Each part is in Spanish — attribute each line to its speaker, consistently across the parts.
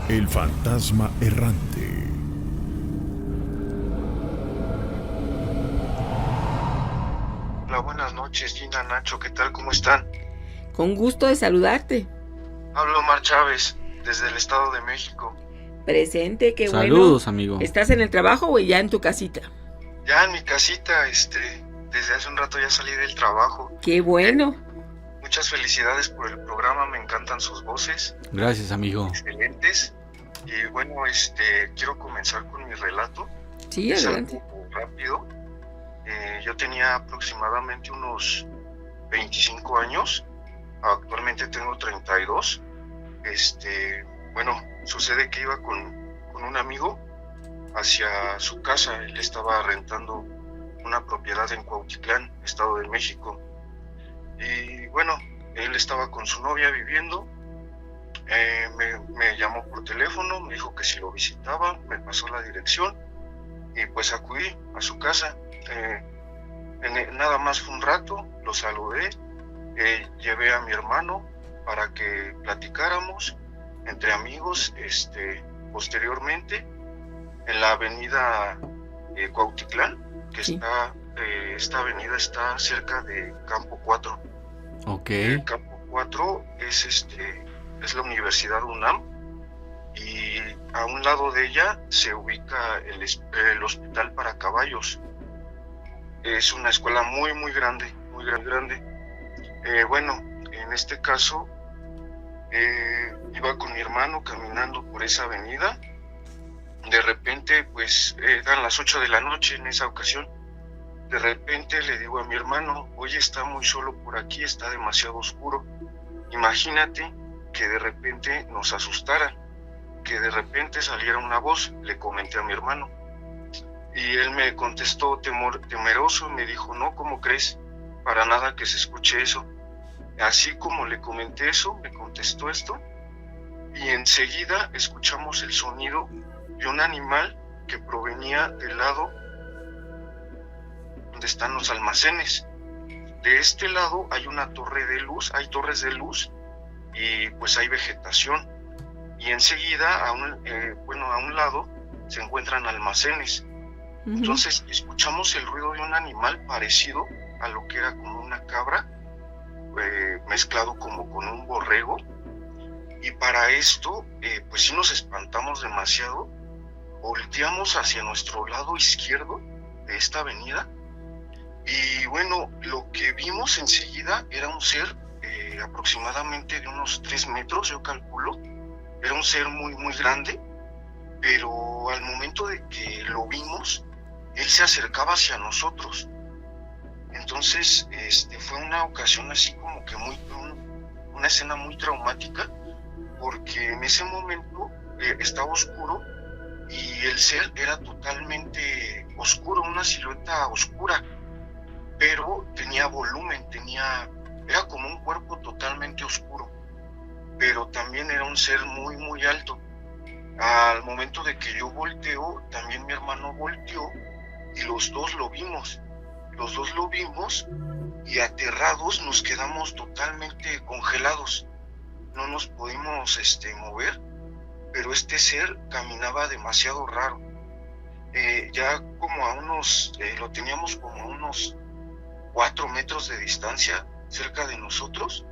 Speaker 1: El fantasma errante.
Speaker 2: Hola, buenas noches, Gina, Nacho, ¿qué tal? ¿Cómo están?
Speaker 3: Con gusto de saludarte.
Speaker 2: Hablo Omar Chávez, desde el Estado de México.
Speaker 3: Presente, qué
Speaker 4: Saludos,
Speaker 3: bueno.
Speaker 4: amigo.
Speaker 3: ¿Estás en el trabajo o ya en tu casita?
Speaker 2: Ya en mi casita, desde hace un rato ya salí del trabajo.
Speaker 3: Qué bueno.
Speaker 2: Muchas felicidades por el programa, me encantan sus voces.
Speaker 4: Gracias, amigo.
Speaker 2: Excelentes. Y bueno, quiero comenzar con mi relato.
Speaker 3: Sí,
Speaker 2: Es
Speaker 3: adelante.
Speaker 2: algo rápido. Yo tenía aproximadamente unos 25 años. Actualmente tengo 32. Bueno, sucede que iba con un amigo hacia su casa. Él estaba rentando una propiedad en Cuautitlán, Estado de México. Y bueno, él estaba con su novia viviendo. Me llamó por teléfono, me dijo que si lo visitaba, me pasó la dirección y pues acudí a su casa. Nada más fue un rato, lo saludé, llevé a mi hermano para que platicáramos entre amigos. Posteriormente, en la avenida Cuautitlán, que
Speaker 3: Sí.
Speaker 2: esta avenida está cerca de Campo 4.
Speaker 4: Ok.
Speaker 2: El Campo 4 es la Universidad UNAM, y a un lado de ella se ubica el Hospital para Caballos. Es una escuela muy, muy grande, muy grande. Bueno, en este caso, iba con mi hermano caminando por esa avenida. De repente, pues, eran las 8 de la noche en esa ocasión. De repente le digo a mi hermano, oye, está muy solo por aquí, está demasiado oscuro. Imagínate que de repente nos asustaran, que de repente saliera una voz. Le comenté a mi hermano y él me contestó temeroso, me dijo, no, ¿cómo crees? Para nada que se escuche eso. Así como le comenté eso, me contestó esto, y enseguida escuchamos el sonido de un animal que provenía del lado donde están los almacenes. De este lado hay una torre de luz, hay torres de luz, y pues hay vegetación. Y enseguida, a un lado, se encuentran almacenes.
Speaker 3: Ujú.
Speaker 2: Entonces escuchamos el ruido de un animal parecido a lo que era como una cabra, mezclado como con un borrego. Y para esto, pues sí nos espantamos demasiado. Volteamos hacia nuestro lado izquierdo de esta avenida. Y bueno, lo que vimos enseguida era un ser aproximadamente de unos 3 metros, yo calculo. Era un ser muy, muy grande, pero al momento de que lo vimos, él se acercaba hacia nosotros. Entonces, fue una ocasión así como que una escena muy traumática, porque en ese momento estaba oscuro y el ser era totalmente oscuro, una silueta oscura, pero tenía volumen, era como un cuerpo totalmente oscuro, pero también era un ser muy, muy alto. Al momento de que yo volteo, también mi hermano volteó y los dos lo vimos. Y aterrados nos quedamos totalmente congelados. No nos pudimos mover, pero este ser caminaba demasiado raro. Ya como lo teníamos como a unos 4 metros de distancia cerca de nosotros,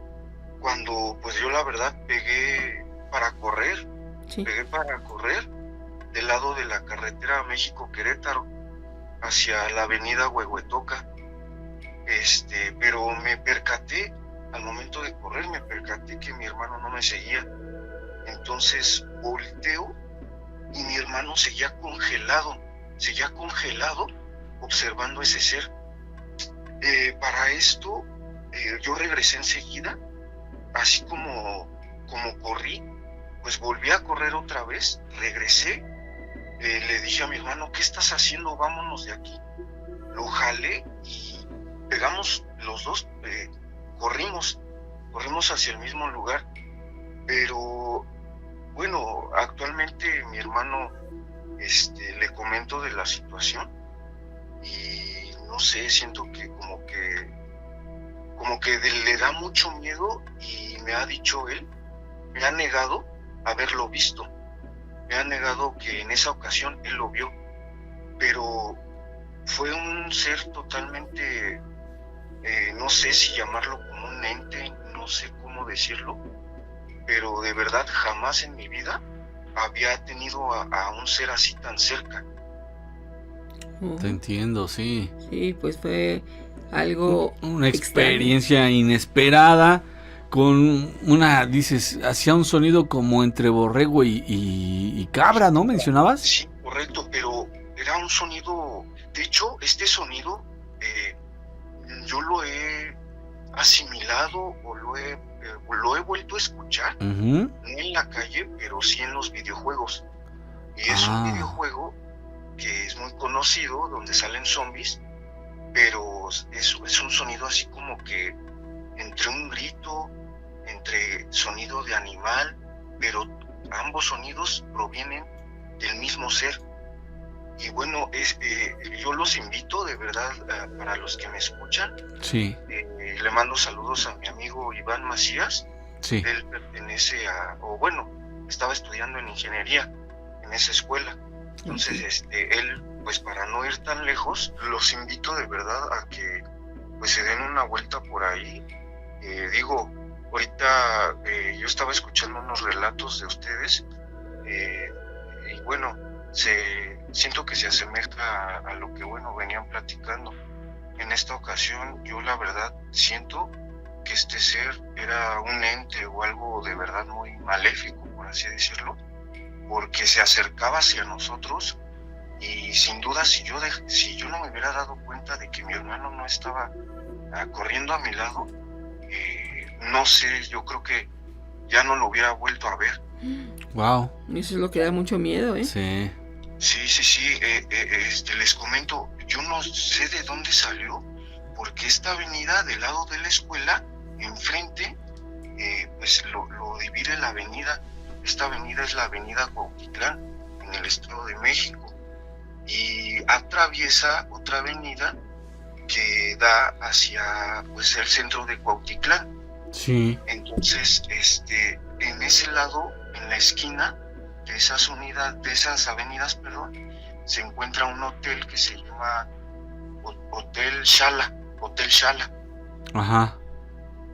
Speaker 2: cuando pues yo la verdad pegué para correr del lado de la carretera México-Querétaro hacia la avenida Huehuetoca. Pero al momento de correr me percaté que mi hermano no me seguía. Entonces volteo y mi hermano seguía congelado observando ese ser. Para esto, yo regresé enseguida, así como corrí, pues volví a correr otra vez, regresé, le dije a mi hermano, ¿qué estás haciendo? Vámonos de aquí. Lo jalé y pegamos los dos, corrimos hacia el mismo lugar. Pero bueno, actualmente mi hermano, le comento de la situación y no sé, siento que le da mucho miedo, y me ha negado haberlo visto. me ha negado que en esa ocasión él lo vio, pero fue un ser totalmente, no sé si llamarlo como un ente, no sé cómo decirlo, pero de verdad jamás en mi vida había tenido a un ser así tan cerca.
Speaker 4: Te entiendo, sí.
Speaker 3: Sí, pues fue algo
Speaker 4: Una experiencia inesperada con dices, hacía un sonido como entre borrego y cabra, ¿no? ¿Mencionabas?
Speaker 2: Sí, correcto, pero era un sonido, de hecho, este sonido yo lo he asimilado o lo he vuelto a escuchar,
Speaker 4: Uh-huh.
Speaker 2: no en la calle, pero sí en los videojuegos. Y es un videojuego que es muy conocido, donde salen zombies, pero es un sonido así como que entre un grito, entre sonido de animal, pero ambos sonidos provienen del mismo ser. Y bueno, yo los invito de verdad, para los que me escuchan,
Speaker 4: Sí,
Speaker 2: le mando saludos a mi amigo Iván Macías.
Speaker 4: sí.
Speaker 2: Él pertenece estaba estudiando en ingeniería en esa escuela. Entonces, él, pues para no ir tan lejos, los invito de verdad a que pues se den una vuelta por ahí. Digo, ahorita yo estaba escuchando unos relatos de ustedes, y bueno, siento que se asemeja a lo que, bueno, venían platicando. En esta ocasión, yo la verdad siento que este ser era un ente o algo de verdad muy maléfico, por así decirlo, porque se acercaba hacia nosotros y sin duda si yo no me hubiera dado cuenta de que mi hermano no estaba corriendo a mi lado, no sé, yo creo que ya no lo hubiera vuelto a ver.
Speaker 4: Wow.
Speaker 3: Eso es lo que da mucho miedo, ¿eh?
Speaker 4: Sí.
Speaker 2: Sí, les comento, yo no sé de dónde salió, porque esta avenida del lado de la escuela, enfrente, pues lo divide la avenida. Esta avenida es la avenida Cuautitlán, en el Estado de México, y atraviesa otra avenida que da hacia, pues, el centro de Cuautitlán.
Speaker 4: Sí.
Speaker 2: Entonces, en ese lado, en la esquina de esas avenidas, se encuentra un hotel que se llama Hotel Shala.
Speaker 4: Ajá.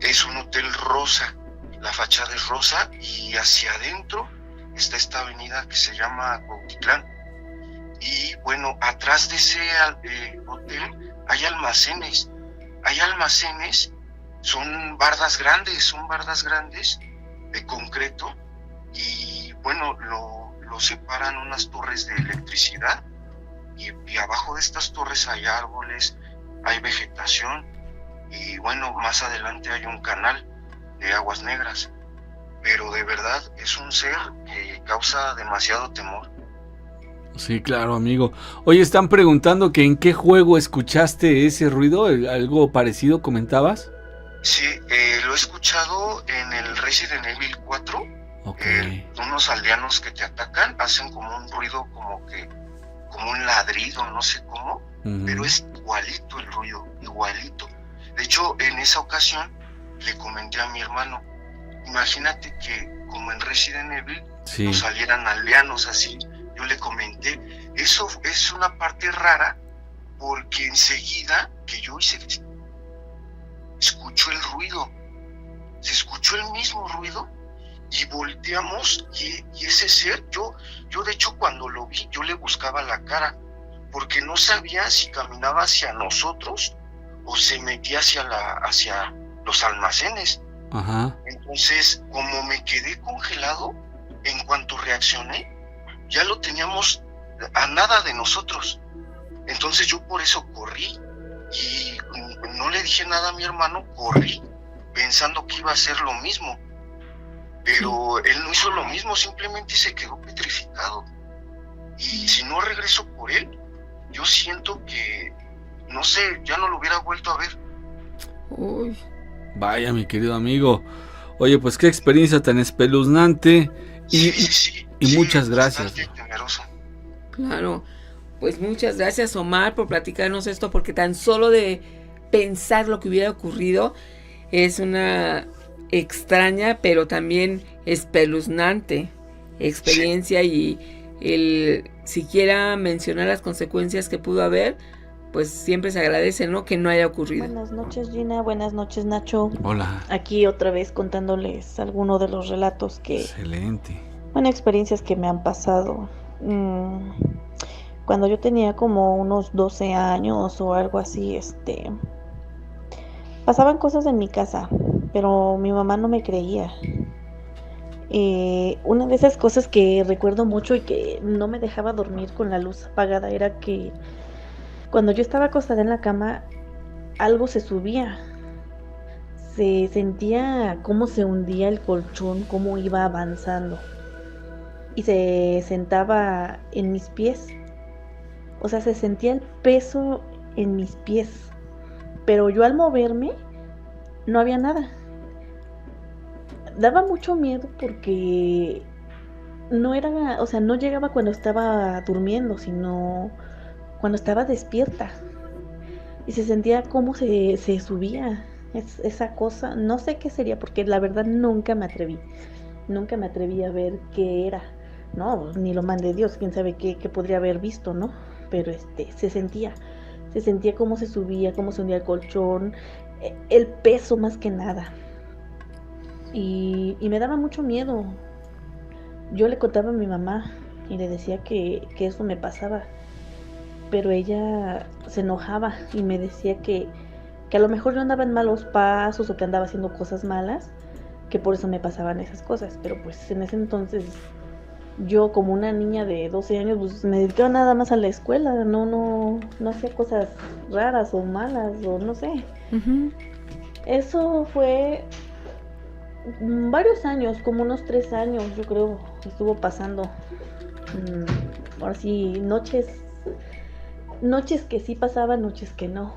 Speaker 2: Es un hotel rosa, la fachada es rosa y hacia adentro está esta avenida que se llama Cuautitlán. Y bueno, atrás de ese hotel hay almacenes, son bardas grandes de concreto, y bueno, lo separan unas torres de electricidad, y abajo de estas torres hay árboles, hay vegetación, y bueno, más adelante hay un canal de aguas negras, pero de verdad es un ser que causa demasiado temor.
Speaker 4: Sí, claro, amigo. Oye, están preguntando que en qué juego escuchaste ese ruido, algo parecido comentabas.
Speaker 2: Sí, lo he escuchado en el Resident Evil 4.
Speaker 4: Ok.
Speaker 2: Unos aldeanos que te atacan hacen como un ruido, como un ladrido, no sé cómo, pero es igualito el ruido, igualito. De hecho, en esa ocasión le comenté a mi hermano, imagínate que como en Resident Evil nos salieran aldeanos así. Yo le comenté, eso es una parte rara, porque enseguida que yo hice, escuchó el ruido, se escuchó el mismo ruido, y volteamos, y ese ser, yo de hecho cuando lo vi, yo le buscaba la cara, porque no sabía si caminaba hacia nosotros o se metía hacia los almacenes.
Speaker 4: Ajá.
Speaker 2: Entonces, como me quedé congelado, en cuanto reaccioné, ya lo teníamos a nada de nosotros. Entonces yo por eso corrí, y no le dije nada a mi hermano, corrí pensando que iba a hacer lo mismo, pero él no hizo lo mismo, simplemente se quedó petrificado. Y si no regreso por él, yo siento que, no sé, ya no lo hubiera vuelto a ver.
Speaker 3: Uy.
Speaker 4: Vaya, mi querido amigo. Oye, pues qué experiencia tan espeluznante. Y muchas gracias.
Speaker 2: Temeroso.
Speaker 3: Claro, pues muchas gracias, Omar, por platicarnos esto, porque tan solo de pensar lo que hubiera ocurrido es una extraña, pero también espeluznante experiencia y el siquiera mencionar las consecuencias que pudo haber, pues siempre se agradece, ¿no? Que no haya ocurrido.
Speaker 5: Buenas noches, Gina. Buenas noches, Nacho.
Speaker 4: Hola.
Speaker 5: Aquí otra vez contándoles algunos de los relatos que,
Speaker 4: Excelente.
Speaker 5: bueno, experiencias que me han pasado. Cuando yo tenía como unos 12 años o algo así, pasaban cosas en mi casa, pero mi mamá no me creía. Una de esas cosas que recuerdo mucho y que no me dejaba dormir con la luz apagada era que cuando yo estaba acostada en la cama, algo se subía. Se sentía cómo se hundía el colchón, cómo iba avanzando. Y se sentaba en mis pies. O sea, se sentía el peso en mis pies. Pero yo al moverme, no había nada. Daba mucho miedo porque no era, o sea, no llegaba cuando estaba durmiendo, sino cuando estaba despierta. Y se sentía cómo se subía esa cosa. No sé qué sería, porque la verdad nunca me atreví. Nunca me atreví a ver qué era. No, ni lo mande Dios, quién sabe qué podría haber visto, ¿no? Pero se sentía cómo se subía, cómo se hundía el colchón, el peso más que nada. Y me daba mucho miedo. Yo le contaba a mi mamá y le decía que eso me pasaba. Pero ella se enojaba y me decía que a lo mejor yo andaba en malos pasos o que andaba haciendo cosas malas, que por eso me pasaban esas cosas. Pero pues en ese entonces yo, como una niña de 12 años, pues me dedicaba nada más a la escuela, no hacía cosas raras o malas o no sé.
Speaker 3: Uh-huh.
Speaker 5: Eso fue varios años, como unos 3 años yo creo, estuvo pasando. Ahora sí, noches que sí pasaban, noches que no.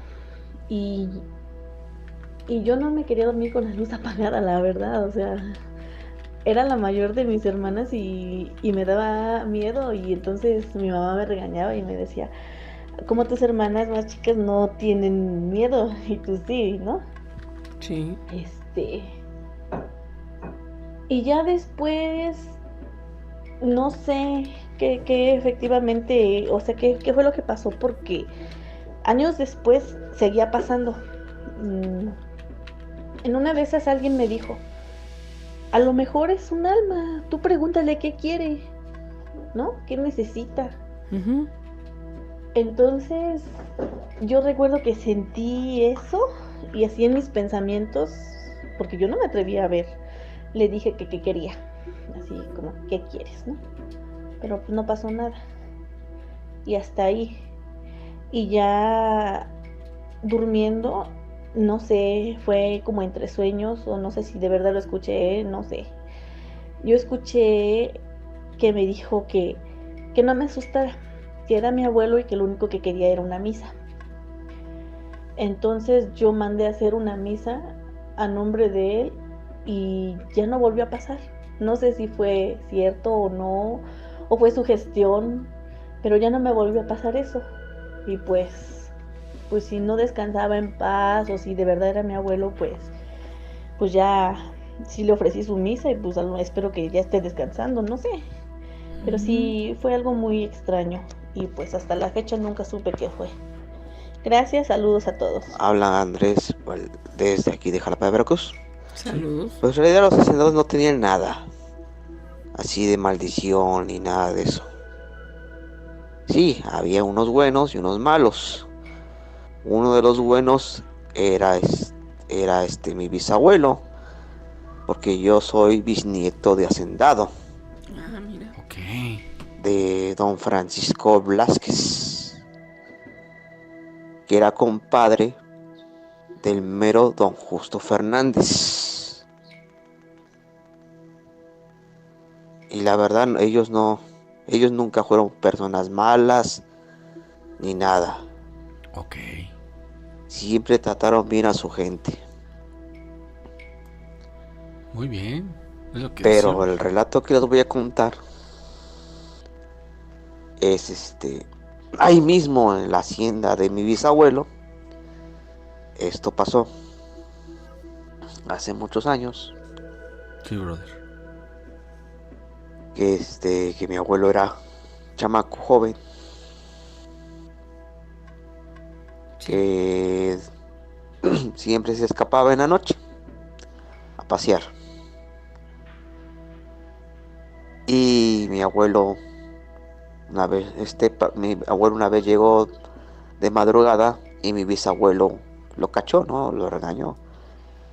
Speaker 5: Y yo no me quería dormir con la luz apagada, la verdad. O sea, era la mayor de mis hermanas y me daba miedo. Y entonces mi mamá me regañaba y me decía, ¿cómo tus hermanas más chicas no tienen miedo? Y tú sí, ¿no?
Speaker 3: Sí.
Speaker 5: Y ya después, no sé qué efectivamente, o sea, qué fue lo que pasó, porque años después seguía pasando. En una de esas alguien me dijo, a lo mejor es un alma, tú pregúntale qué quiere, ¿no? ¿Qué necesita?
Speaker 3: Uh-huh.
Speaker 5: Entonces, yo recuerdo que sentí eso y así en mis pensamientos, porque yo no me atrevía a ver, le dije que qué quería, así como, ¿qué quieres, no? Pero pues no pasó nada. Y hasta ahí. Y ya durmiendo, no sé, fue como entre sueños o no sé si de verdad lo escuché, no sé. Yo escuché que me dijo que no me asustara, que era mi abuelo y que lo único que quería era una misa. Entonces yo mandé a hacer una misa a nombre de él y ya no volvió a pasar. No sé si fue cierto o no, o fue su gestión, pero ya no me volvió a pasar eso. Y pues si no descansaba en paz o si de verdad era mi abuelo, pues ya sí le ofrecí su misa y pues espero que ya esté descansando, no sé. Pero sí fue algo muy extraño y pues hasta la fecha nunca supe qué fue. Gracias, saludos a todos.
Speaker 6: Habla Andrés desde aquí de Jalapa de Veracruz.
Speaker 3: Saludos.
Speaker 6: Pues en realidad los asesinados no tenían nada así de maldición ni nada de eso. Sí, había unos buenos y unos malos. Uno de los buenos era mi bisabuelo, porque yo soy bisnieto de hacendado.
Speaker 3: Ah, mira.
Speaker 4: Ok.
Speaker 6: De don Francisco Blázquez, que era compadre del mero don Justo Fernández. Y la verdad, ellos nunca fueron personas malas ni nada.
Speaker 4: Ok.
Speaker 6: Siempre trataron bien a su gente.
Speaker 4: Muy bien. Es lo que
Speaker 6: Pero
Speaker 4: deseo.
Speaker 6: el relato que les voy a contar es ahí mismo en la hacienda de mi bisabuelo. Esto pasó hace muchos años.
Speaker 4: Sí, brother.
Speaker 6: que mi abuelo era chamaco joven,
Speaker 3: Sí.
Speaker 6: que siempre se escapaba en la noche a pasear. Y mi abuelo mi abuelo una vez llegó de madrugada y mi bisabuelo lo cachó, ¿no? Lo regañó.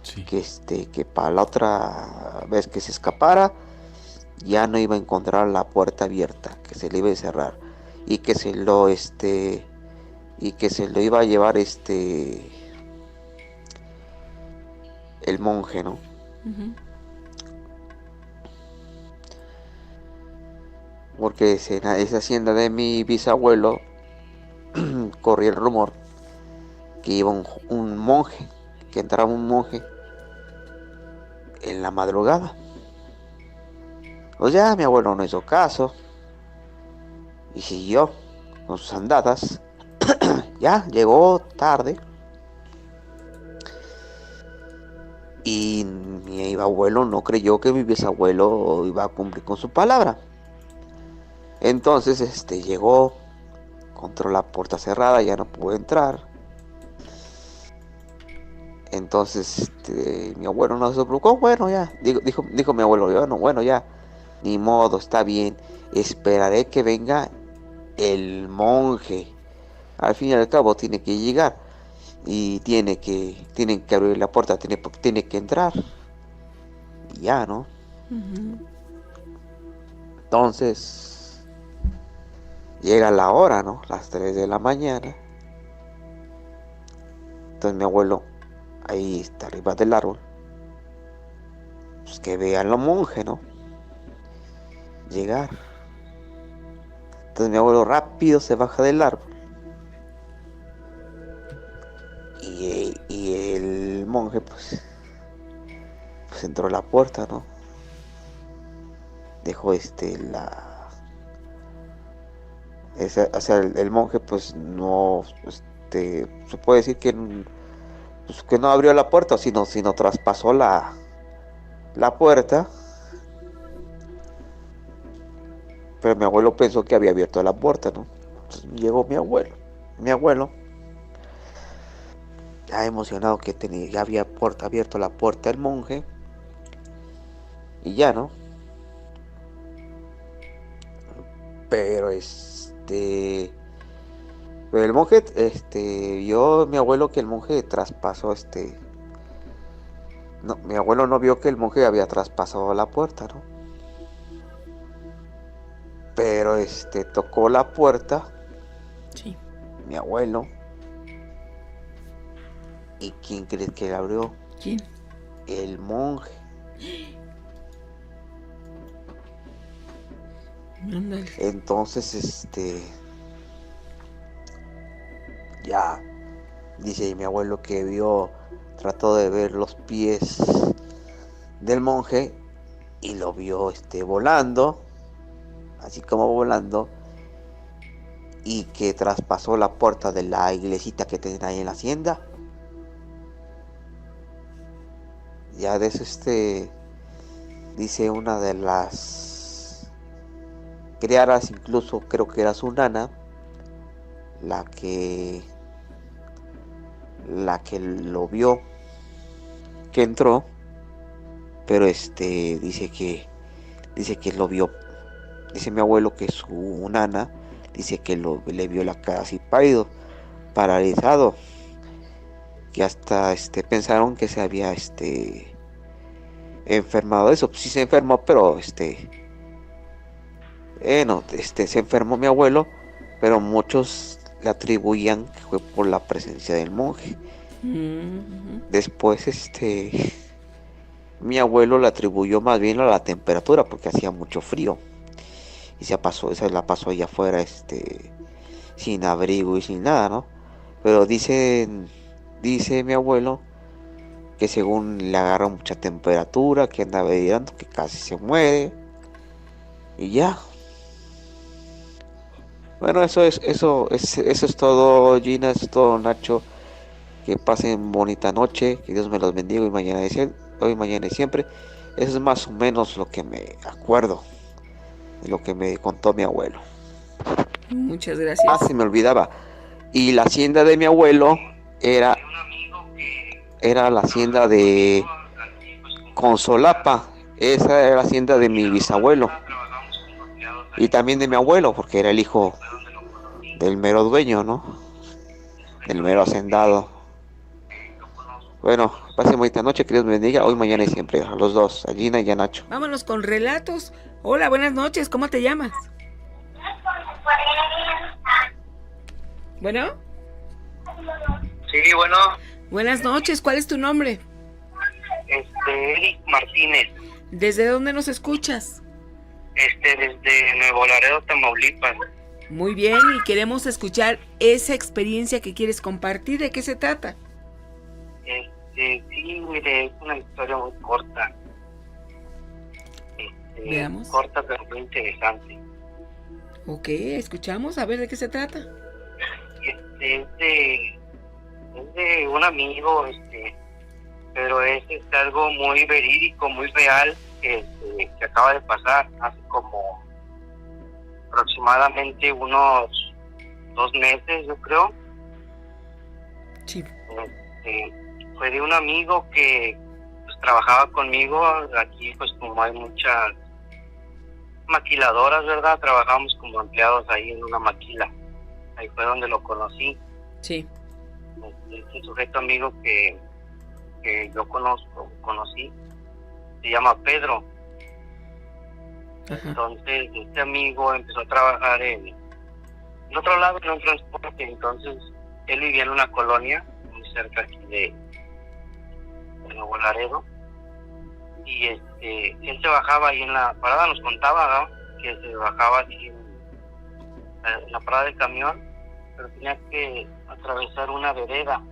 Speaker 4: Sí.
Speaker 6: Que para la otra vez que se escapara ya no iba a encontrar la puerta abierta, que se le iba a cerrar y que se lo iba a llevar el monje, ¿no?
Speaker 3: Ujú.
Speaker 6: Porque esa hacienda de mi bisabuelo corría el rumor que iba un monje, que entraba un monje en la madrugada. Pues ya mi abuelo no hizo caso y siguió con sus andadas. Ya llegó tarde y mi abuelo no creyó que mi bisabuelo iba a cumplir con su palabra. Entonces llegó, encontró la puerta cerrada, ya no pudo entrar. Entonces mi abuelo no se preocupó. Bueno, ya, dijo mi abuelo, bueno, ya, ni modo, está bien, esperaré que venga el monje. Al fin y al cabo tiene que llegar y tienen que abrir la puerta, tiene que entrar. Y ya, ¿no?
Speaker 3: Ujú.
Speaker 6: Entonces llega la hora, ¿no? Las 3 de la mañana. Entonces mi abuelo ahí está arriba del árbol. Pues que vean los monjes, ¿no? Llegar. Entonces mi abuelo rápido se baja del árbol. Y el monje pues entró a la puerta, ¿no? Dejó el monje pues no, se puede decir que no abrió la puerta, sino traspasó la puerta. Pero mi abuelo pensó que había abierto la puerta, ¿no? Entonces llegó mi abuelo, ya emocionado que ya había abierto la puerta el monje. Y ya, ¿no? Pero pero el monje, vio mi abuelo que el monje traspasó no, mi abuelo no vio que el monje había traspasado la puerta, ¿no? Pero tocó la puerta,
Speaker 3: Sí.
Speaker 6: mi abuelo. ¿Y quién crees que la abrió?
Speaker 3: ¿Quién?
Speaker 6: El monje.
Speaker 3: Ándale.
Speaker 6: Entonces, ya, dice mi abuelo que trató de ver los pies del monje y lo vio volando, así como volando, y que traspasó la puerta de la iglesita que tienen ahí en la hacienda. Ya de eso dice una de las criadas, incluso creo que era su nana, la que lo vio, que entró, pero dice que lo vio, dice mi abuelo que su nana dice que le vio la cara así pálido, paralizado, que hasta pensaron que se había enfermado de eso. Pues sí se enfermó, pero no, se enfermó mi abuelo, pero muchos le atribuían que fue por la presencia del monje.
Speaker 3: Ujú.
Speaker 6: Después mi abuelo le atribuyó más bien a la temperatura, porque hacía mucho frío y se la pasó allá afuera sin abrigo y sin nada, ¿no? Pero dice mi abuelo que según le agarró mucha temperatura, que andaba delirando, que casi se muere y ya. Bueno, eso es todo, Gina, eso es todo, Nacho. Que pasen bonita noche, que Dios me los bendiga hoy, mañana y siempre. Eso es más o menos lo que me acuerdo de lo que me contó mi abuelo.
Speaker 3: Muchas
Speaker 6: Ah,
Speaker 3: gracias.
Speaker 6: se me olvidaba. Y la hacienda de mi abuelo era la hacienda de Consolapa. Esa era la hacienda de mi bisabuelo. Y también de mi abuelo, porque era el hijo del mero dueño, ¿no? Del mero hacendado. Bueno, pasen bonita noche, que Dios me bendiga, hoy, mañana y siempre, a los dos, a Gina y a Nacho.
Speaker 3: Vámonos con relatos. Hola, buenas noches. ¿Cómo te llamas? Bueno,
Speaker 7: Sí, bueno,
Speaker 3: buenas noches. ¿Cuál es tu nombre?
Speaker 7: Eric Martínez,
Speaker 3: ¿Desde dónde nos escuchas?
Speaker 7: desde Nuevo Laredo, Tamaulipas.
Speaker 3: Muy bien, y queremos escuchar esa experiencia que quieres compartir. ¿De qué se trata?
Speaker 7: Sí, mire, es una historia muy corta.
Speaker 3: Veamos.
Speaker 7: Corta, pero muy interesante.
Speaker 3: Ok, escuchamos. A ver, ¿de qué se trata?
Speaker 7: Es de un amigo, pero es algo muy verídico, muy real, que acaba de pasar hace como aproximadamente unos 2 meses, yo creo.
Speaker 3: Sí.
Speaker 7: Fue de un amigo que pues trabajaba conmigo. Aquí pues como hay muchas maquiladoras, ¿verdad? Trabajamos como empleados ahí en una maquila. Ahí fue donde lo conocí.
Speaker 3: Sí.
Speaker 7: Este sujeto amigo que yo conocí, se llama Pedro.
Speaker 3: Ajá.
Speaker 7: Entonces este amigo empezó a trabajar en otro lado, en un transporte. Entonces él vivía en una colonia muy cerca aquí de Nuevo Laredo, y él se bajaba ahí en la parada, nos contaba, ¿no?, que se bajaba así en la parada del camión, pero tenía que atravesar una vereda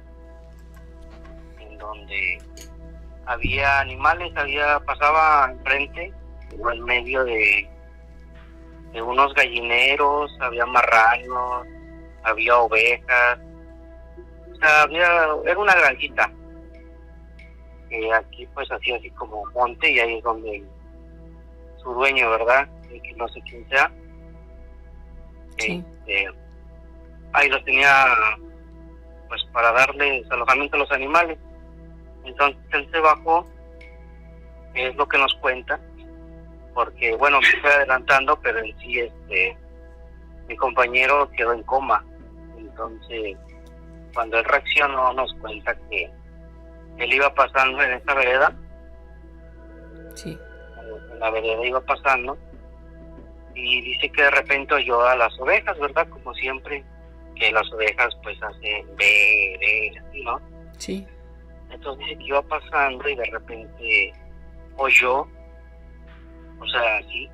Speaker 7: en donde había animales, pasaba enfrente o en medio de unos gallineros, había marranos, había ovejas, o sea, era una granjita que aquí pues hacía así como monte, y ahí es donde su dueño, ¿verdad?, que no sé quién sea,
Speaker 3: Sí.
Speaker 7: ahí los tenía pues para darles alojamiento a los animales. Entonces él se bajó, es lo que nos cuenta, porque bueno, me estoy adelantando, pero en sí mi compañero quedó en coma. Entonces cuando él reaccionó nos cuenta que él iba pasando en esta vereda,
Speaker 3: Sí.
Speaker 7: en la vereda iba pasando, y dice que de repente oyó a las ovejas, ¿verdad?, como siempre, que las ovejas pues hacen ve, así, ¿no?
Speaker 3: Sí.
Speaker 7: Entonces dice que iba pasando y de repente oyó, o sea, así,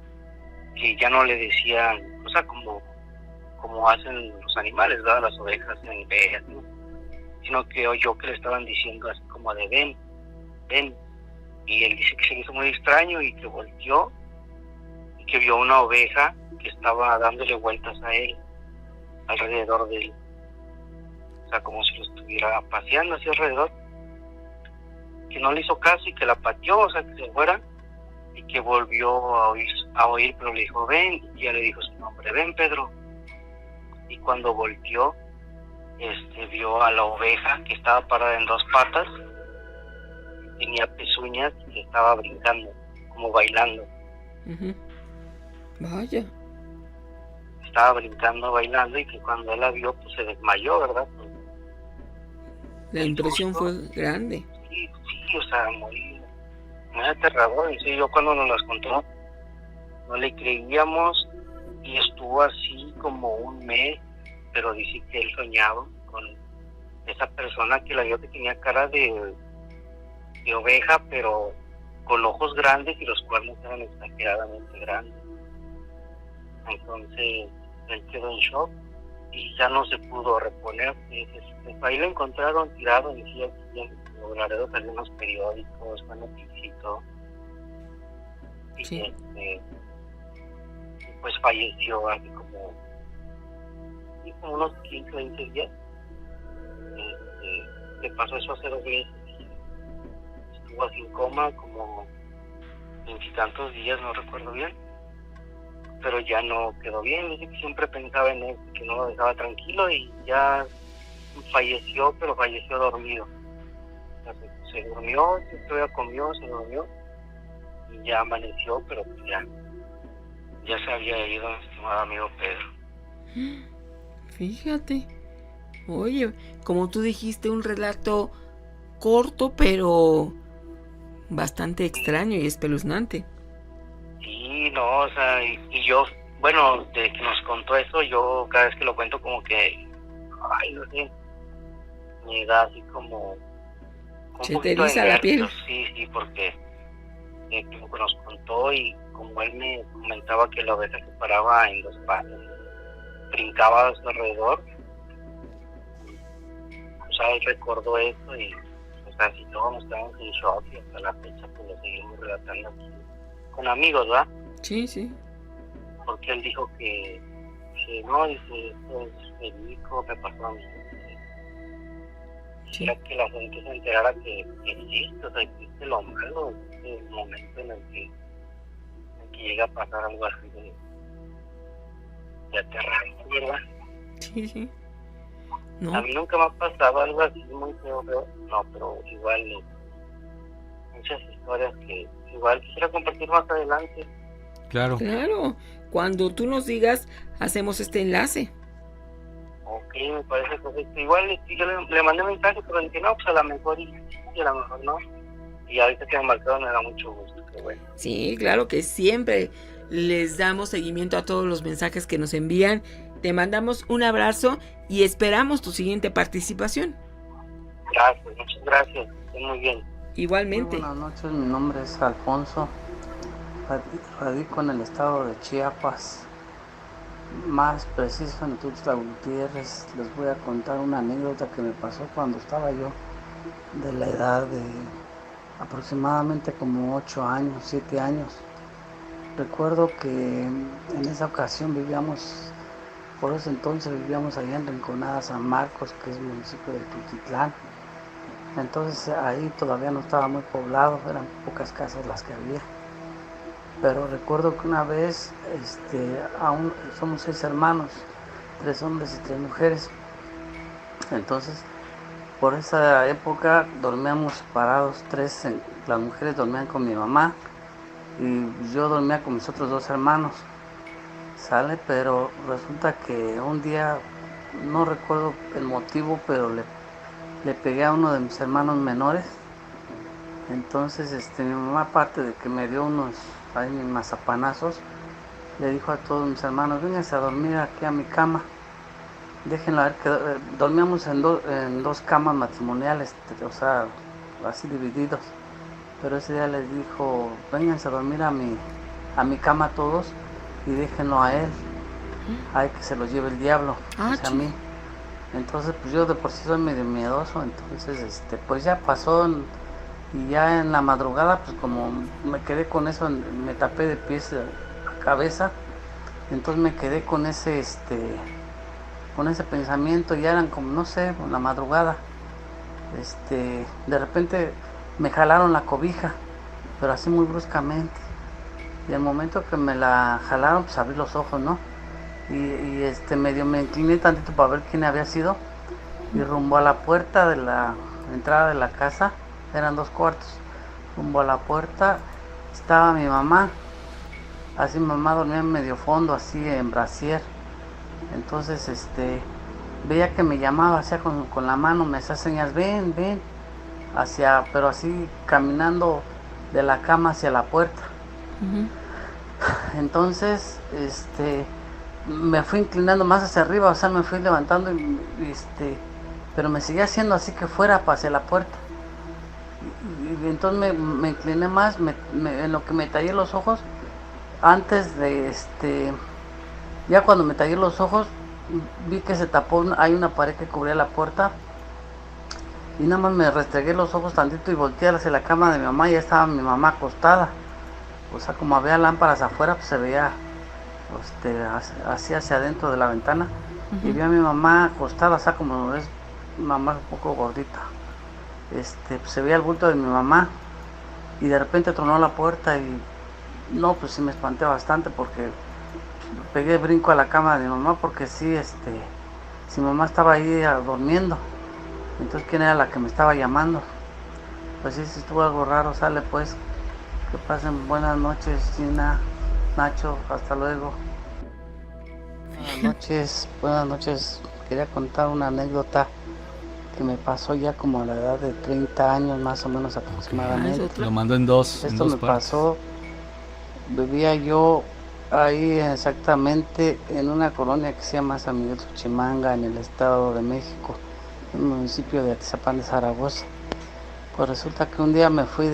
Speaker 7: que ya no le decían, o sea, como hacen los animales, ¿verdad?, las ovejas en ve, así, ¿no?, sino que oyó que le estaban diciendo así como de ven. Y él dice que se le hizo muy extraño y que volteó y que vio una oveja que estaba dándole vueltas a él, alrededor de él, o sea, como si lo estuviera paseando así alrededor, que no le hizo caso y que la pateó, o sea, que se fuera, y que volvió a oír, pero le dijo ven, y ya le dijo su nombre, ven Pedro. Y cuando volteó, vio a la oveja que estaba parada en 2 patas, tenía pezuñas y estaba brincando, como bailando.
Speaker 3: Ujú. Vaya.
Speaker 7: Estaba brincando, bailando, y que cuando él la vio, pues se desmayó, ¿verdad?
Speaker 3: La impresión fue grande.
Speaker 7: Sí, o sea, muy aterrador. En serio, yo cuando nos las contó, no le creíamos, y estuvo así como 1 mes, pero dice que él soñaba con esa persona que la vio, que tenía cara de oveja, pero con ojos grandes y los cuernos eran exageradamente grandes. Entonces él quedó en shock y ya no se pudo reponer. Ahí lo encontraron tirado en el Nuevo Laredo, salió en los periódicos, fue noticia y todo. Y
Speaker 3: Sí.
Speaker 7: pues falleció hace como unos 15, 20 días. Le pasó eso hace 2 meses. Estuvo así en coma como 20 y tantos días, no recuerdo bien. pero ya no quedó bien. Dice que siempre pensaba en él, que no lo dejaba tranquilo, y ya falleció, pero falleció dormido. O sea, se durmió, todavía comió, se durmió y ya amaneció, pero pues ya se había ido mi estimado amigo Pedro.
Speaker 3: Fíjate. Oye, como tú dijiste, un relato corto, pero bastante extraño y espeluznante.
Speaker 7: Sí, no, o sea, y yo, bueno, de que nos contó eso, yo cada vez que lo cuento como que, ay, no sé, me da así como un
Speaker 3: Se te
Speaker 7: poquito de
Speaker 3: eriza la piel.
Speaker 7: nervios. Sí, porque como que nos contó, y como él me comentaba que la oveja se paraba en los pasos, brincaba a su alrededor, o sea, él recordó eso, y o sea, si todos nos quedamos en shock, y hasta la fecha pues lo seguimos relatando aquí con amigos, ¿verdad?
Speaker 3: Sí.
Speaker 7: Porque él dijo que no, dice, esto es verídico, me pasó a mí. Quisiera que la gente se enterara que existe, o sea, existe lo malo, el momento en el que llega a pasar algo así de aterrador, ¿verdad?
Speaker 3: Sí. No.
Speaker 7: A mí nunca me ha pasado algo así muy feo, no, pero igual muchas historias que igual quisiera compartir más adelante.
Speaker 4: Claro.
Speaker 3: Cuando tú nos digas, hacemos este enlace.
Speaker 7: Ok, me parece perfecto. Igual yo le mandé un mensaje, pero dije, no, pues a lo mejor y a lo mejor no. Y ahorita que me marcaron me da mucho gusto, qué bueno.
Speaker 3: Sí, claro que siempre les damos seguimiento a todos los mensajes que nos envían. Te mandamos un abrazo y esperamos tu siguiente participación.
Speaker 7: Gracias, muchas gracias. Estoy muy bien.
Speaker 3: Igualmente.
Speaker 8: Muy buenas noches, mi nombre es Alfonso. Radico en el estado de Chiapas, más preciso en Tuxtla Gutiérrez. Les voy a contar una anécdota que me pasó cuando estaba yo de la edad de aproximadamente como 8 años, 7 años. Recuerdo que en esa ocasión por ese entonces vivíamos allá en Rinconada, San Marcos, que es el municipio de Tultitlán. Entonces ahí todavía no estaba muy poblado, eran pocas casas las que había. Pero recuerdo que una vez, somos 6 hermanos, 3 hombres y 3 mujeres. Entonces, por esa época dormíamos separados, las mujeres dormían con mi mamá y yo dormía con mis otros 2 hermanos. Pero resulta que un día, no recuerdo el motivo, pero le pegué a uno de mis hermanos menores. Entonces mi mamá, aparte de que me dio unos mazapanazos, le dijo a todos mis hermanos, vénganse a dormir aquí a mi cama, déjenla ver, que dormíamos en 2 camas matrimoniales, o sea, así divididos. Pero ese día les dijo, vénganse a dormir a mi cama todos y déjenlo a él, ay, que se lo lleve el diablo, a mí. Entonces pues yo de por sí soy medio miedoso, entonces pues ya pasó. Y ya en la madrugada, pues como me quedé con eso, me tapé de pies a cabeza, entonces me quedé con ese pensamiento. Ya eran como, no sé, en la madrugada, de repente me jalaron la cobija, pero así muy bruscamente, y al momento que me la jalaron, pues abrí los ojos, ¿no? Y medio me incliné tantito para ver quién había sido, y rumbo a la puerta de la entrada de la casa, eran 2 cuartos, rumbo a la puerta estaba mi mamá. Así mamá dormía en medio fondo, así en brasier. Entonces veía que me llamaba, hacía con la mano, me hacía señas, ven, pero así caminando de la cama hacia la puerta. Uh-huh. Entonces me fui inclinando más hacia arriba, o sea, me fui levantando pero me seguía haciendo así que fuera hacia la puerta. Y entonces me incliné más, en lo que me tallé los ojos, antes de ya cuando me tallé los ojos, vi que se tapó, hay una pared que cubría la puerta, y nada más me restregué los ojos tantito y volteé hacia la cama de mi mamá, y ya estaba mi mamá acostada. O sea, como había lámparas afuera, pues se veía así hacia adentro de la ventana. Uh-huh. Y vi a mi mamá acostada, o sea, como es mamá un poco gordita. Pues se veía el bulto de mi mamá, y de repente tronó la puerta, y no, pues sí me espanté bastante, porque pegué brinco a la cama de mi mamá porque sí, si mamá estaba ahí durmiendo, entonces quién era la que me estaba llamando. Pues sí, estuvo algo raro. Sale pues, que pasen buenas noches, Gina, Nacho, hasta luego. Buenas noches. Quería contar una anécdota que me pasó ya como a la edad de 30 años más o menos aproximadamente.
Speaker 3: otra.
Speaker 4: Lo mando en dos.
Speaker 8: Esto me pasó, vivía yo ahí exactamente en una colonia que se llama San Miguel Xochimanga, en el Estado de México, en el municipio de Atizapán de Zaragoza. Pues resulta que un día me fui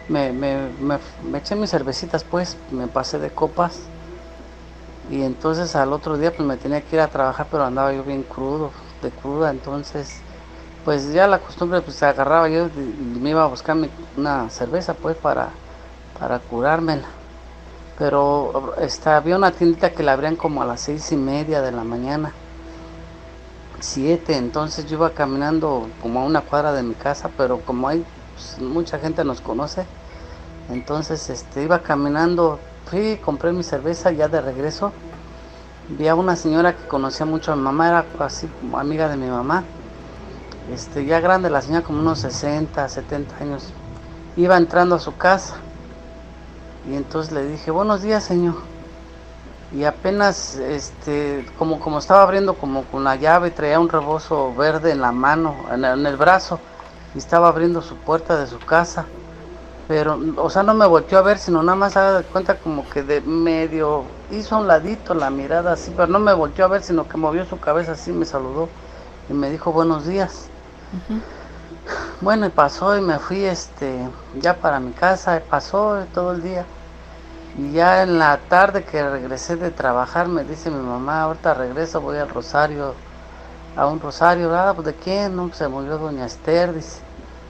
Speaker 8: me eché mis cervecitas, pues, me pasé de copas, y entonces al otro día pues me tenía que ir a trabajar, pero andaba yo bien de cruda, entonces pues ya la costumbre pues agarraba yo y me iba a buscar una cerveza pues para curármela. Pero había una tiendita que la abrían como a las 6:30 de la mañana, 7, entonces yo iba caminando como a una cuadra de mi casa, pero como hay pues, mucha gente nos conoce, entonces iba caminando, fui, compré mi cerveza, ya de regreso vi a una señora que conocía mucho a mi mamá, era así como amiga de mi mamá, ya grande la señora, como unos 60, 70 años, iba entrando a su casa, y entonces le dije, buenos días, señor. Y apenas, como estaba abriendo como con la llave, traía un rebozo verde en la mano, en el brazo, y estaba abriendo su puerta de su casa. Pero, o sea, no me volteó a ver, sino nada más haga de cuenta como que de medio hizo a un ladito la mirada así, pero no me volteó a ver, sino que movió su cabeza así, me saludó y me dijo buenos días. Uh-huh. Bueno, y pasó y me fui, ya para mi casa, pasó todo el día. Y ya en la tarde que regresé de trabajar, me dice mi mamá, ahorita regreso, voy al Rosario, a un Rosario. Pues ¿de quién? No, pues se murió doña Esther, dice.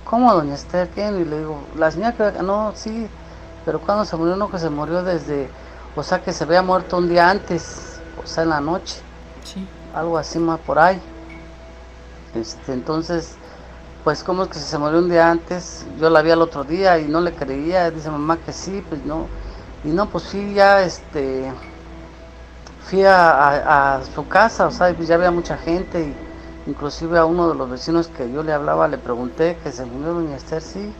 Speaker 8: ¿Cómo doña Esther? ¿Quién? Y le digo, la señora que, no, sí, pero cuando se murió, no, que se murió o sea, que se había muerto un día antes, o sea, en la noche. Sí. Algo así más por ahí. Entonces, pues, ¿cómo es que se murió un día antes? Yo la vi al otro día y no le creía, dice mamá que sí, pues no. Y no, pues sí, ya, fui a su casa, o sea, pues ya había mucha gente, y inclusive a uno de los vecinos que yo le hablaba, le pregunté que se murió doña Esther, sí,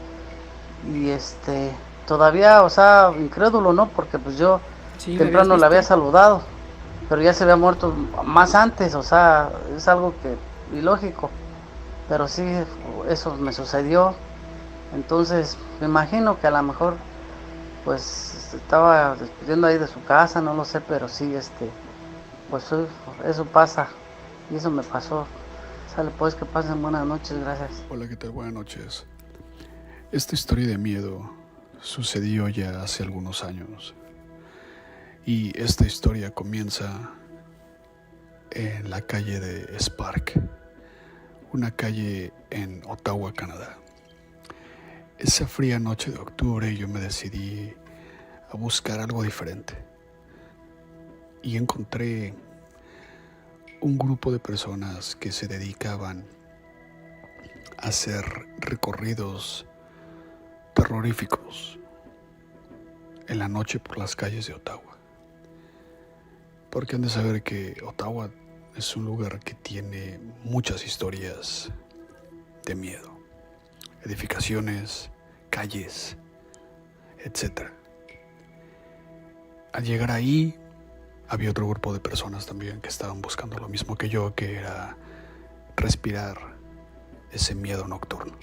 Speaker 8: y todavía, o sea, incrédulo, ¿no? Porque pues yo sí, temprano le había saludado, pero ya se había muerto más antes, o sea, es algo que ilógico, pero sí, eso me sucedió. Entonces, me imagino que a lo mejor pues estaba despidiendo ahí de su casa, no lo sé, pero sí, pues eso pasa, y eso me pasó. Sale pues, que pasen buenas noches, gracias.
Speaker 1: Hola, ¿qué tal? Buenas noches. Esta historia de miedo sucedió ya hace algunos años, y esta historia comienza en la calle de Spark, una calle en Ottawa, Canadá. Esa fría noche de octubre yo me decidí a buscar algo diferente y encontré un grupo de personas que se dedicaban a hacer recorridos terroríficos en la noche por las calles de Ottawa. Porque han de saber que Ottawa es un lugar que tiene muchas historias de miedo. Edificaciones, calles, etc. Al llegar ahí, había otro grupo de personas también que estaban buscando lo mismo que yo, que era respirar ese miedo nocturno.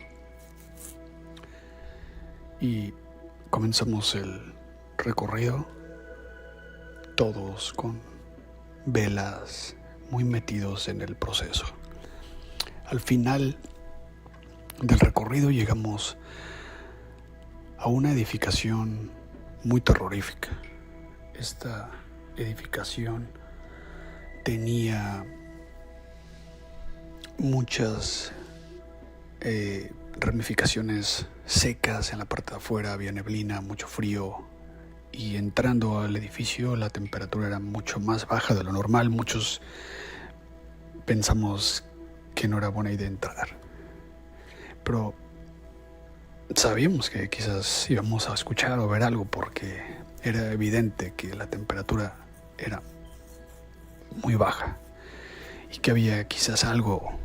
Speaker 1: Y comenzamos el recorrido, todos con velas, muy metidos en el proceso. Al final del recorrido llegamos a una edificación muy terrorífica. Esta edificación tenía muchas ramificaciones secas en la parte de afuera, había neblina, mucho frío, y entrando al edificio la temperatura era mucho más baja de lo normal. Muchos pensamos que no era buena idea entrar, pero sabíamos que quizás íbamos a escuchar o ver algo, porque era evidente que la temperatura era muy baja y que había quizás algo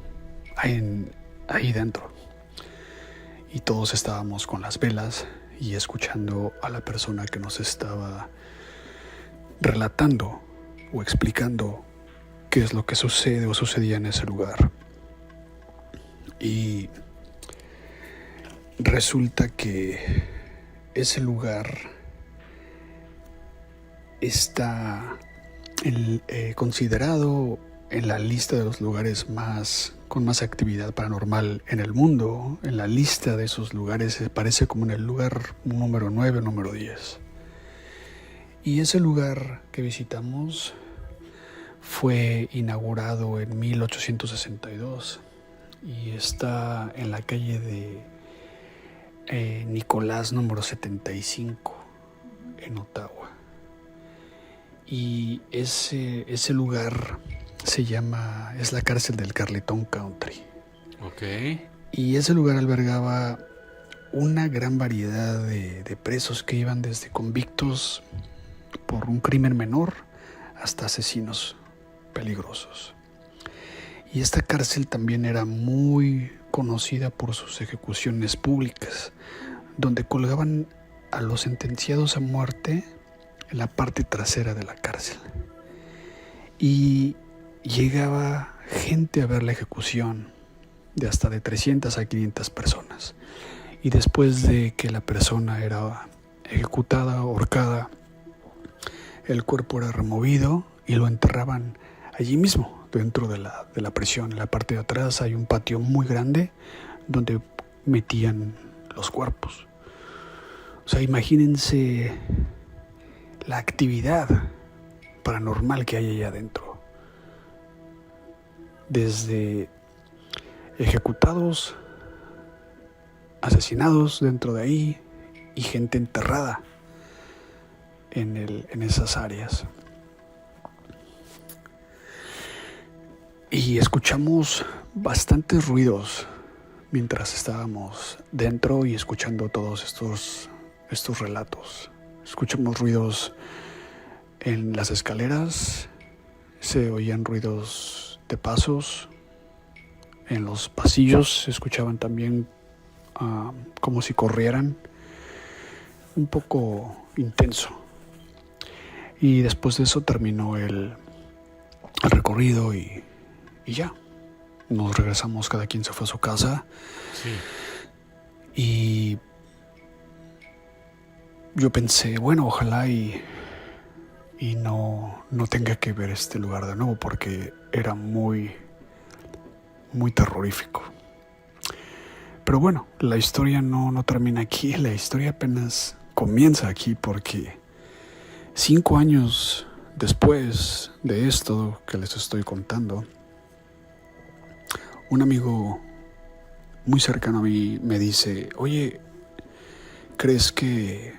Speaker 1: ahí dentro. Y todos estábamos con las velas y escuchando a la persona que nos estaba relatando o explicando qué es lo que sucede o sucedía en ese lugar. Y resulta que ese lugar está considerado en la lista de los lugares con más actividad paranormal en el mundo. En la lista de esos lugares aparece como en el lugar número 9 o número 10. Y ese lugar que visitamos fue inaugurado en 1862 y está en la calle de Nicolás número 75 en Ottawa. Y ese lugar es la cárcel del Carleton Country.
Speaker 4: Ok.
Speaker 1: Y ese lugar albergaba una gran variedad de presos que iban desde convictos por un crimen menor hasta asesinos peligrosos. Y esta cárcel también era muy conocida por sus ejecuciones públicas, donde colgaban a los sentenciados a muerte en la parte trasera de la cárcel. Y llegaba gente a ver la ejecución de hasta de 300 a 500 personas. Y después de que la persona era ejecutada, ahorcada, el cuerpo era removido y lo enterraban allí mismo, dentro de la prisión. En la parte de atrás hay un patio muy grande donde metían los cuerpos. O sea, imagínense la actividad paranormal que hay allá adentro. Desde ejecutados, asesinados dentro de ahí y gente enterrada en esas áreas. Y escuchamos bastantes ruidos mientras estábamos dentro y escuchando todos estos relatos. Escuchamos ruidos en las escaleras, se oían ruidos de pasos, en los pasillos se escuchaban también como si corrieran, un poco intenso. Y después de eso terminó el recorrido y ya, nos regresamos, cada quien se fue a su casa.
Speaker 4: Sí.
Speaker 1: Y yo pensé, bueno, ojalá y no tenga que ver este lugar de nuevo, porque era muy, muy terrorífico. Pero bueno, la historia no termina aquí, la historia apenas comienza aquí, porque 5 años después de esto que les estoy contando, un amigo muy cercano a mí me dice, oye, ¿crees que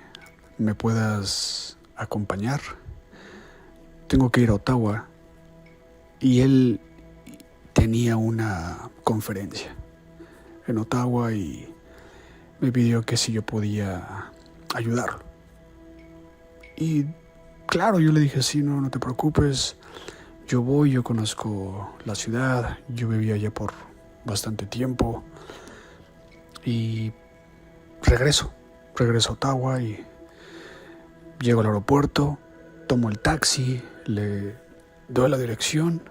Speaker 1: me puedas acompañar? Tengo que ir a Ottawa. Y él tenía una conferencia en Ottawa y me pidió que si yo podía ayudarlo. Y claro, yo le dije, sí, no te preocupes. Yo conozco la ciudad, yo vivía allá por bastante tiempo y regreso a Ottawa y llego al aeropuerto, tomo el taxi, le doy la dirección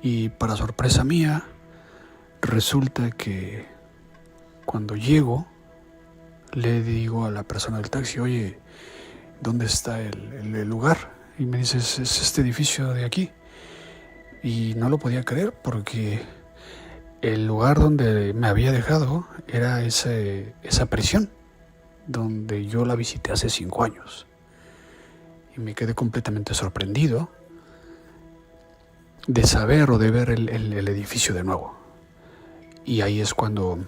Speaker 1: y para sorpresa mía resulta que cuando llego le digo a la persona del taxi, oye, ¿dónde está el lugar? Y me dice, es este edificio de aquí. Y no lo podía creer porque el lugar donde me había dejado era esa prisión donde yo la visité hace 5 años. Y me quedé completamente sorprendido de saber o de ver el edificio de nuevo. Y ahí es cuando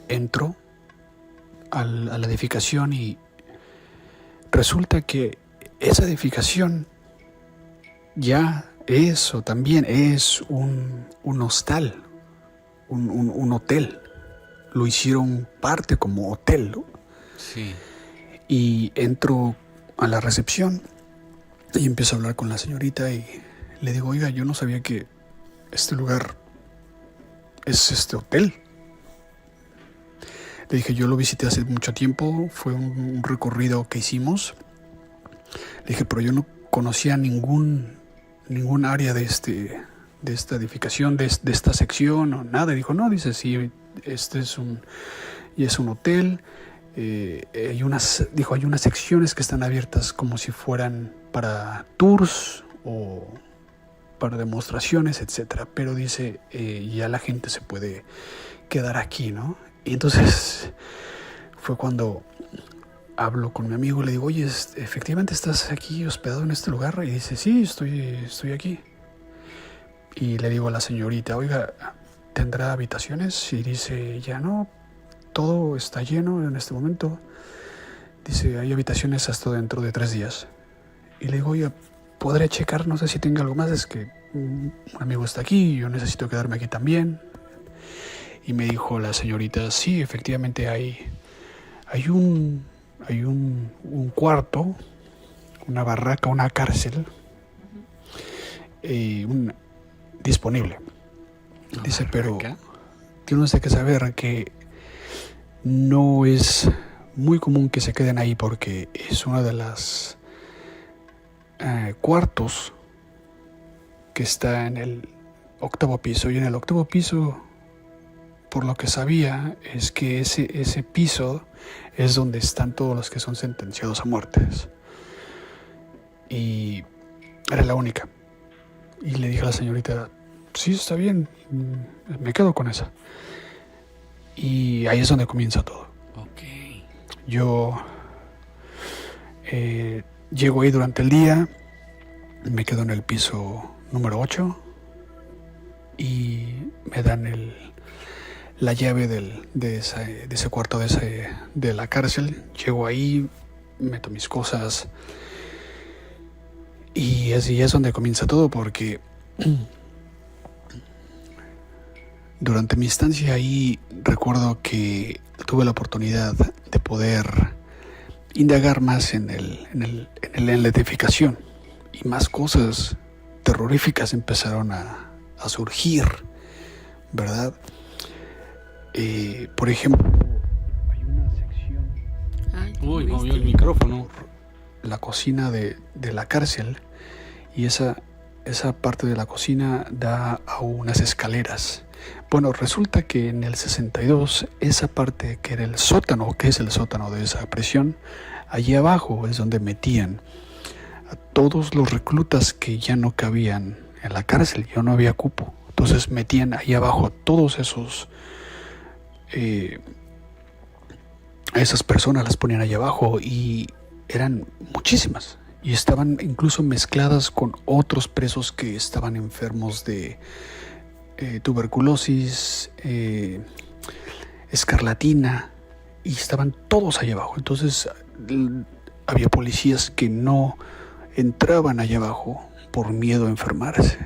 Speaker 1: entro a la edificación y resulta que esa edificación ya es o también es un hostal, un hotel. Lo hicieron parte como hotel, ¿no?
Speaker 4: Sí.
Speaker 1: Y entro a la recepción y empiezo a hablar con la señorita y le digo, oiga, yo no sabía que este lugar es este hotel. Le dije, yo lo visité hace mucho tiempo, fue un recorrido que hicimos. Le dije, pero yo no conocía ningún área de esta edificación, de esta sección o nada. Y dijo, no, dice, sí, este es un hotel. Hay unas secciones que están abiertas como si fueran para tours o para demostraciones, etcétera. Pero dice, ya la gente se puede quedar aquí, ¿no? Y entonces fue cuando hablo con mi amigo y le digo, oye, ¿efectivamente estás aquí hospedado en este lugar? Y dice, sí, estoy aquí. Y le digo a la señorita, oiga, ¿tendrá habitaciones? Y dice, ya no, todo está lleno en este momento. Dice, hay habitaciones hasta dentro de 3 días. Y le digo, oiga, ¿podré checar? No sé si tenga algo más, es que un amigo está aquí y yo necesito quedarme aquí también. Y me dijo la señorita, sí, efectivamente hay un cuarto, una barraca, una cárcel disponible. Dice, pero tienes que saber que no es muy común que se queden ahí porque es una de las cuartos que está en el 8º piso. Y en el 8º piso, por lo que sabía, es que ese piso es donde están todos los que son sentenciados a muertes. Y era la única. Y le dije a la señorita, sí, está bien, me quedo con esa. Y ahí es donde comienza todo.
Speaker 4: Ok.
Speaker 1: Yo llego ahí durante el día, me quedo en el piso número 8 y me dan la llave de ese cuarto de la cárcel. Llego ahí, meto mis cosas y así es donde comienza todo, porque durante mi estancia ahí recuerdo que tuve la oportunidad de poder indagar más en la edificación, y más cosas terroríficas empezaron a surgir, ¿verdad? Por ejemplo, hay una sección...
Speaker 4: Uy, movió el micrófono.
Speaker 1: La cocina de la cárcel, y esa parte de la cocina da a unas escaleras. Bueno, resulta que en el 62, esa parte que era el sótano, que es el sótano de esa prisión, allí abajo es donde metían a todos los reclutas que ya no cabían en la cárcel, ya no había cupo. Entonces metían ahí abajo a todos esos... a esas personas las ponían allá abajo, y eran muchísimas, y estaban incluso mezcladas con otros presos que estaban enfermos de tuberculosis, escarlatina, y estaban todos allá abajo. Entonces había policías que no entraban allá abajo por miedo a enfermarse,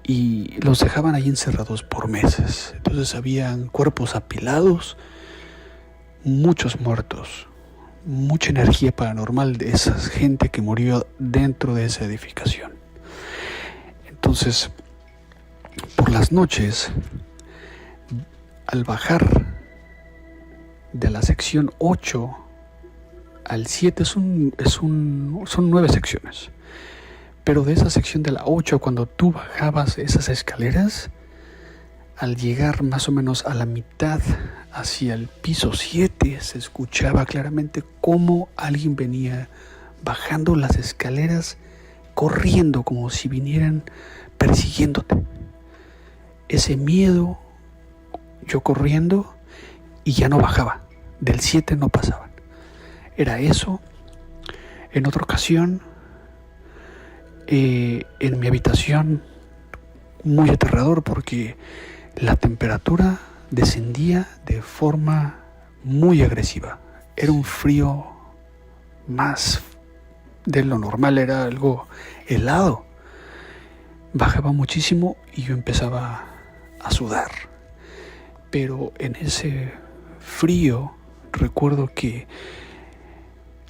Speaker 1: y los dejaban ahí encerrados por meses. Entonces habían cuerpos apilados, muchos muertos, mucha energía paranormal de esa gente que murió dentro de esa edificación. Entonces, por las noches, al bajar de la sección 8 al 7 son 9 secciones. Pero de esa sección de la 8, cuando tú bajabas esas escaleras, al llegar más o menos a la mitad, hacia el piso 7, se escuchaba claramente cómo alguien venía bajando las escaleras, corriendo como si vinieran persiguiéndote. Ese miedo, yo corriendo, y ya no bajaba, del 7 no pasaban. Era eso. En otra ocasión, en mi habitación, muy aterrador, porque la temperatura descendía de forma muy agresiva. Era un frío más de lo normal, era algo helado. Bajaba muchísimo y yo empezaba a sudar. Pero en ese frío recuerdo que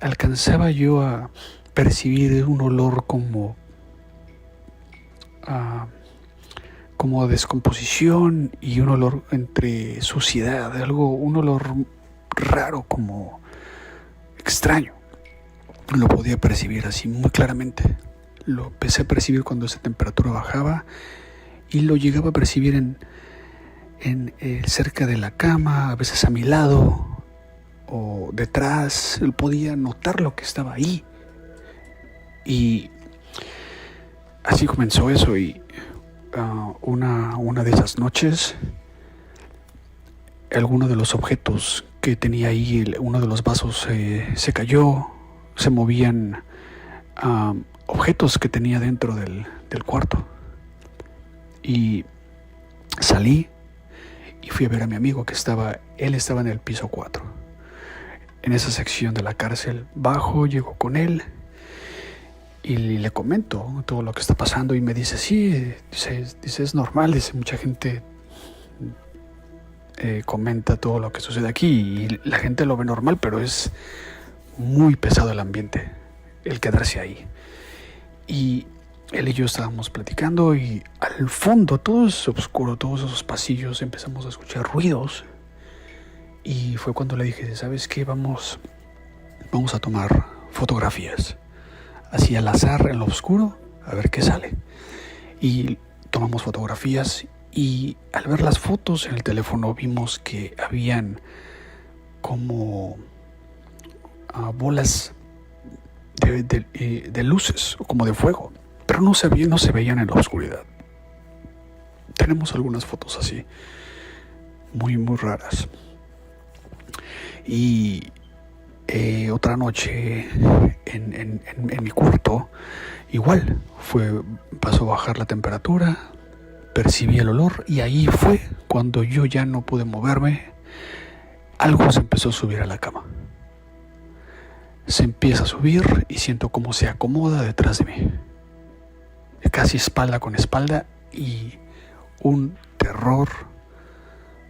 Speaker 1: alcanzaba yo a percibir un olor como como descomposición y un olor entre suciedad, un olor raro, como extraño. Lo podía percibir así muy claramente. Lo empecé a percibir cuando esa temperatura bajaba y lo llegaba a percibir cerca de la cama, a veces a mi lado o detrás. Él podía notar lo que estaba ahí. Y así comenzó eso. Y una de esas noches, alguno de los objetos que tenía ahí, uno de los vasos se cayó, se movían objetos que tenía dentro del cuarto. Y salí y fui a ver a mi amigo él estaba en el piso 4, en esa sección de la cárcel. Bajo, llego con él y le comento todo lo que está pasando y me dice, sí, dice es normal, dice, mucha gente comenta todo lo que sucede aquí y la gente lo ve normal, pero es muy pesado el ambiente, el quedarse ahí. Y él y yo estábamos platicando y al fondo, todo es oscuro, todos esos pasillos, empezamos a escuchar ruidos. Y fue cuando le dije, ¿sabes qué? Vamos a tomar fotografías, así al azar, en lo oscuro, a ver qué sale. Y tomamos fotografías y al ver las fotos en el teléfono vimos que habían como bolas de luces, como de fuego, pero no se veían en la oscuridad. Tenemos algunas fotos así, muy, muy raras. Y otra noche en mi cuarto, igual, pasó a bajar la temperatura, percibí el olor y ahí fue cuando yo ya no pude moverme. Algo se empezó a subir a la cama. Se empieza a subir y siento cómo se acomoda detrás de mí, casi espalda con espalda, y un terror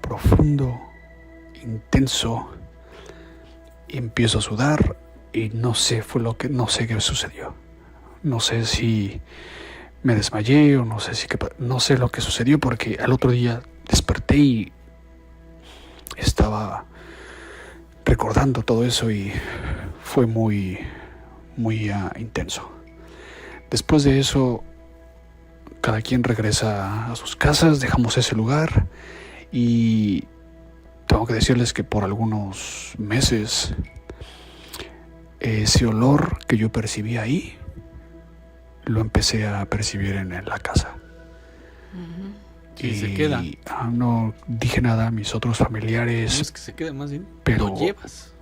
Speaker 1: profundo, intenso. Y empiezo a sudar y no sé qué sucedió. No sé si me desmayé o no sé lo que sucedió, porque al otro día desperté y estaba recordando todo eso y fue muy, muy intenso. Después de eso, cada quien regresa a sus casas, dejamos ese lugar y tengo que decirles que por algunos meses ese olor que yo percibía ahí lo empecé a percibir en la casa.
Speaker 4: Sí,
Speaker 1: y
Speaker 4: se queda.
Speaker 1: No dije nada a mis otros familiares.
Speaker 4: No es que se quede, más bien
Speaker 1: pero
Speaker 4: lo llevas.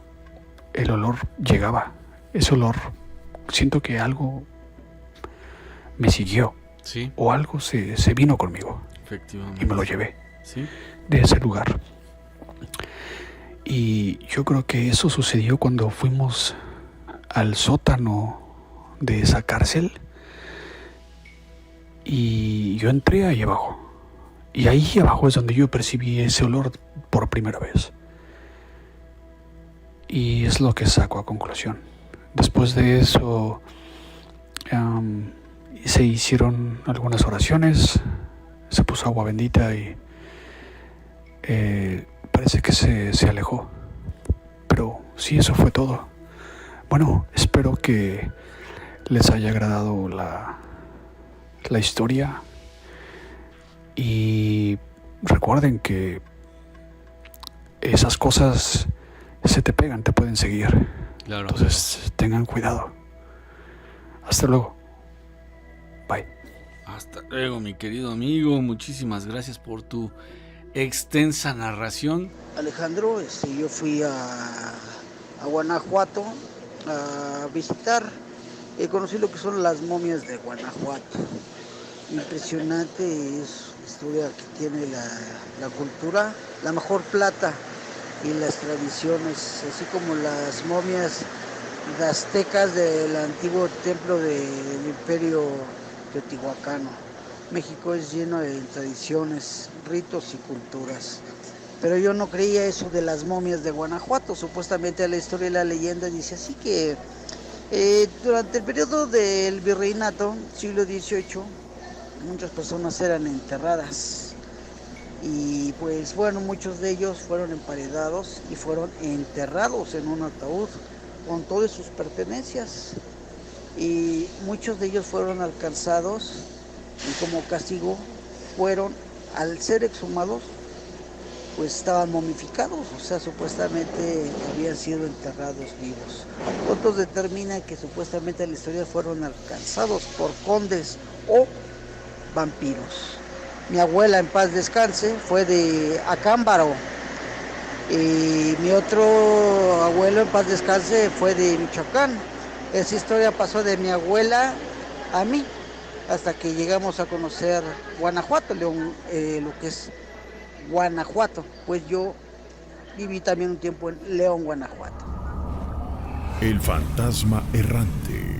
Speaker 1: El olor llegaba. Ese olor, siento que algo me siguió.
Speaker 4: Sí.
Speaker 1: O algo se vino conmigo.
Speaker 4: Efectivamente.
Speaker 1: Y me lo llevé.
Speaker 4: Sí.
Speaker 1: De ese lugar. Y yo creo que eso sucedió cuando fuimos al sótano de esa cárcel. Y yo entré ahí abajo. Y ahí abajo es donde yo percibí ese olor por primera vez. Y es lo que saco a conclusión. Después de eso se hicieron algunas oraciones, se puso agua bendita y parece que se alejó. Pero sí, eso fue todo. Bueno, espero que les haya agradado la historia. Y recuerden que esas cosas se te pegan, te pueden seguir.
Speaker 4: Claro.
Speaker 1: Entonces tengan cuidado. Hasta luego. Bye.
Speaker 4: Hasta luego, mi querido amigo. Muchísimas gracias por tu extensa narración.
Speaker 9: Alejandro, yo fui a Guanajuato a visitar. Conocí lo que son las momias de Guanajuato. Impresionante es la historia que tiene la cultura, la mejor plata y las tradiciones, así como las momias aztecas del antiguo templo del imperio teotihuacano. México es lleno de tradiciones, ritos y culturas. Pero yo no creía eso de las momias de Guanajuato. Supuestamente la historia y la leyenda dice así que durante el periodo del virreinato, siglo XVIII, muchas personas eran enterradas. Y pues bueno, muchos de ellos fueron emparedados y fueron enterrados en un ataúd con todas sus pertenencias. Y muchos de ellos fueron alcanzados y como castigo fueron, al ser exhumados, pues estaban momificados, o sea, supuestamente habían sido enterrados vivos. Otros determinan que supuestamente en la historia fueron alcanzados por condes o vampiros. Mi abuela, en paz descanse, fue de Acámbaro. Y mi otro abuelo, en paz descanse, fue de Michoacán. Esa historia pasó de mi abuela a mí, hasta que llegamos a conocer Guanajuato, León, lo que es Guanajuato. Pues yo viví también un tiempo en León, Guanajuato.
Speaker 10: El fantasma errante.